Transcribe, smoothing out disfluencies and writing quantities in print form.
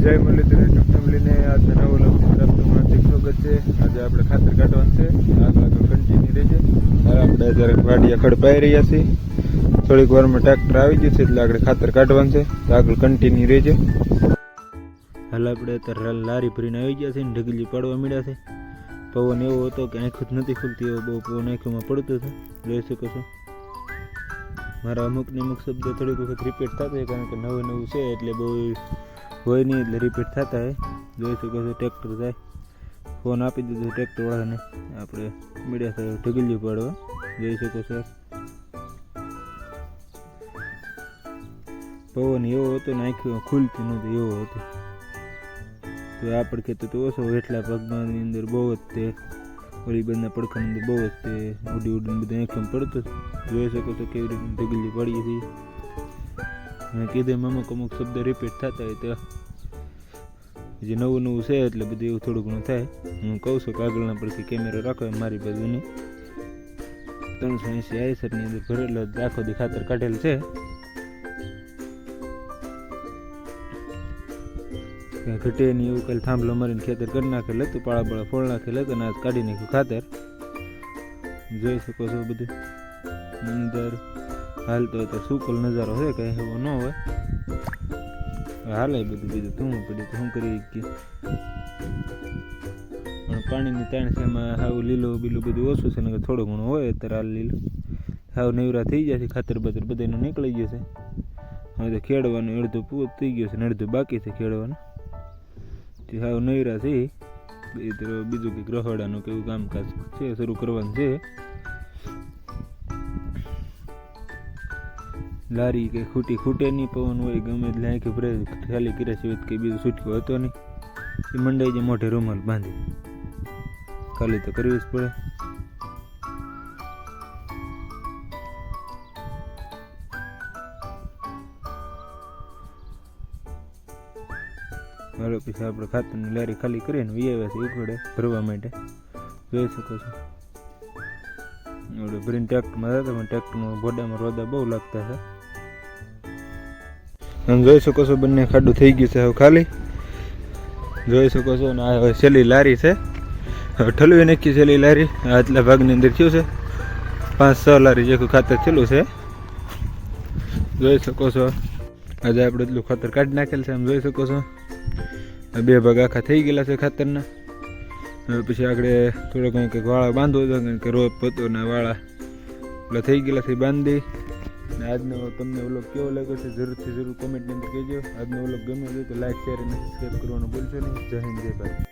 જય મુરલીધર યુટ્યુબ ફેમિલીને આજના નવો વ્લોગની તરફ તમારું હાર્દિક સ્વાગત છે. આજે આપણે ખાતર કાઢવાનું છે, આગળ કન્ટિન્યુ રહેશે. આપણે જ્યારે વાડી અખડ પાઈ રહ્યા છીએ, થોડીક વારમાં ટ્રેક્ટર આવી જશે એટલે આપણે ખાતર કાઢવાનું છે, તો આગળ કન્ટિન્યુ રહેશે. હાલ આપણે અત્યારે લારી ભરીને આવી ગયા છે ને ઢગલી પાડવા મળ્યા છે. પવન એવો હતો કે આંખું જ નથી ખુલતી, એવો બહુ પવન આંખોમાં પડતો હતો, જોઈ શકો છો. મારા અમુક શબ્દ થોડીક વખત રિપીટ થતા હોય, કારણ કે નવું છે એટલે બહુ હોય નહીં, એટલે રિપીટ થતા હોય. જોઈ શકો છો ટ્રેક્ટર જાય, ફોન આપી દીધો ટ્રેક્ટરવાળાને, આપણે મીડિયા થાય ઢગલી પાડવા. જોઈ શકો છો પવન એવો હતો ને આંખો ખુલતી નહોતી, એવો હતો. તો આ પડખે તો ઓછો, એટલા પગમાંની અંદર બહુ જ તે ઓલી બંધના પડખાની અંદર બહુ જ તે ઉડીને બધા આંખમાં પડતો. જોઈ શકો છો કેવી રીતે ઢગલી પડીએ છીએ. મેં કીધું અમુક શબ્દ રિપીટ થતા હોય, તો જે નવું છે એટલે બધું એવું થોડું ઘણું થાય. હું કહું છું કે આગળના પડખે કેમેરો રાખો મારી બાજુની 380 આઈસરની અંદર ભરેલો આખો દી ખાતર કાઢેલ છે. ઘટે નહીં એવું કાલે થાંભલો મારીને ખેતર કરી નાખેલ હતું, પાળા ફોડ નાખેલ હતું અને આજ કાઢી નાખ્યું ખાતર. જોઈ શકો છો બધું અંદર હાલતો હોય તો સુકલ નજારો છે, કઈ એવો ન હોય, હાલે બધું. બીજું ધૂમું પડ્યું તો શું કરી ગયું, પણ પાણીની તાણ છે એમાં હાવ લીલું બીલું બધું ઓછું છે ને થોડું ઘણું હોય અત્યારે. હાલ લીલું હાવ નેવરા થઈ જશે, ખાતર બાતર બધાનું નીકળી જશે. હવે તો ખેડવાનું અડધું પૂરું થઈ ગયું છે ને અડધું બાકી છે ખેડવાનું. હાવ નૈરા છે. બીજું કંઈક રહોડાનું કેવું કામકાજ છે શરૂ કરવાનું છે. લારી કે ખૂટે નહીં, પવન હોય ગમે એટલે આંખે ભરે ખાલી કર્યા સિવાય કંઈ બીજું છૂટકો હતો નહીં. એ મંડાઈ જાય મોઢે રૂમાલ બાંધી, ખાલી તો કરવી જ પડે. હાલો પછી આપણે ખાતરની લારી ખાલી કરીને વિયાવ્યા છે ઉઘડે ભરવા માટે. જોઈ શકો છો આપણે ભરીને ટ્રેક્ટરમાં જતા, પણ ટ્રેક્ટરમાં ભોડામાં રોદા બહુ લાગતા છે. આમ જોઈ શકો છો બંને ખાડું થઈ ગયું છે હવે ખાલી. જોઈ શકો છો ને આ હવે છેલ્લી લારી છે, હવે ઠલવી નાખી છેલ્લી લારી. આટલા ભાગની અંદર થયું છે 5-6 લારી જેવું ખાતર છેલ્લું છે. જોઈ શકો છો આજે આપણે એટલું ખાતર કાઢી નાખેલ છે. આમ જોઈ શકો છો 2 ભાગ આખા થઈ ગયેલા છે ખાતરના. હવે પછી આગળ થોડો કંઈક વાળા બાંધવો હતો, કારણ કે રોપ હતો ને વાળા એટલે થઈ ગયેલા છે બાંધી. અને આજનો તમને વ્લોગ કેવો લાગ્યો છે જરૂર કોમેન્ટની અંદર કહેજો. આજનો વ્લોગ ગમ્યો હોય તો લાઈક શેર અને સબસ્ક્રાઈબ કરવાનું ભૂલશો નહીં. જય હિન્દ, જય ભારત.